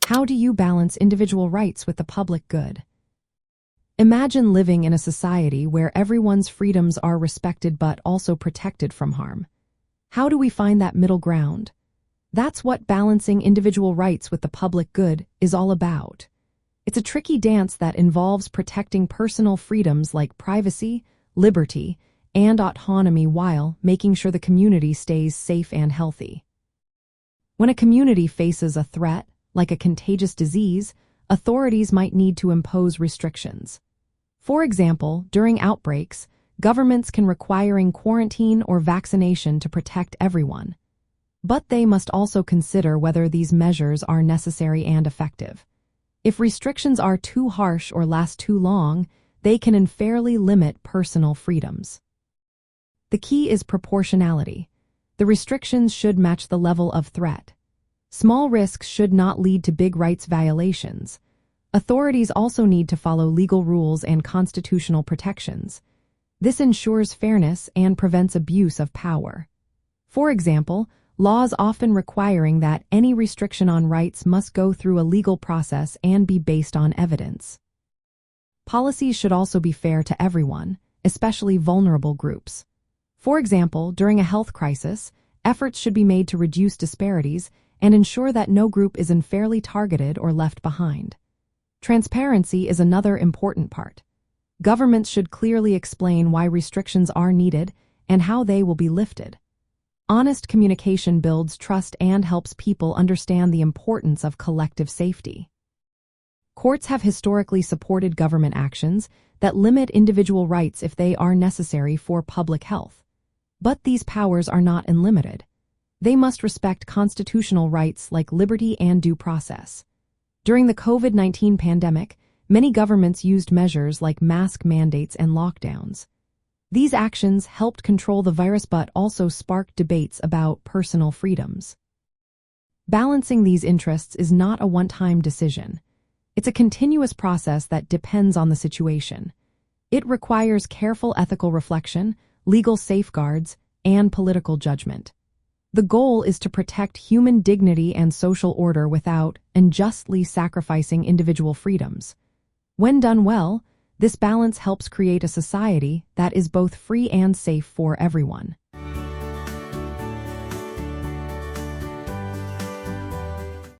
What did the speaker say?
How do you balance individual rights with the public good? Imagine living in a society where everyone's freedoms are respected but also protected from harm. How do we find that middle ground? That's what balancing individual rights with the public good is all about. It's a tricky dance that involves protecting personal freedoms like privacy, liberty, and autonomy while making sure the community stays safe and healthy. When a community faces a threat, like a contagious disease, authorities might need to impose restrictions. For example, during outbreaks, governments can require quarantine or vaccination to protect everyone. But they must also consider whether these measures are necessary and effective. If restrictions are too harsh or last too long, they can unfairly limit personal freedoms. The key is proportionality. The restrictions should match the level of threat. Small risks should not lead to big rights violations. Authorities also need to follow legal rules and constitutional protections. This ensures fairness and prevents abuse of power. For example, laws often requiring that any restriction on rights must go through a legal process and be based on evidence. Policies should also be fair to everyone, especially vulnerable groups. For example, during a health crisis, efforts should be made to reduce disparities and ensure that no group is unfairly targeted or left behind. Transparency is another important part. Governments should clearly explain why restrictions are needed and how they will be lifted. Honest communication builds trust and helps people understand the importance of collective safety. Courts have historically supported government actions that limit individual rights if they are necessary for public health. But these powers are not unlimited. They must respect constitutional rights like liberty and due process. During the COVID-19 pandemic, many governments used measures like mask mandates and lockdowns. These actions helped control the virus but also sparked debates about personal freedoms. Balancing these interests is not a one-time decision. It's a continuous process that depends on the situation. It requires careful ethical reflection, legal safeguards, and political judgment. The goal is to protect human dignity and social order without unjustly sacrificing individual freedoms. When done well, this balance helps create a society that is both free and safe for everyone.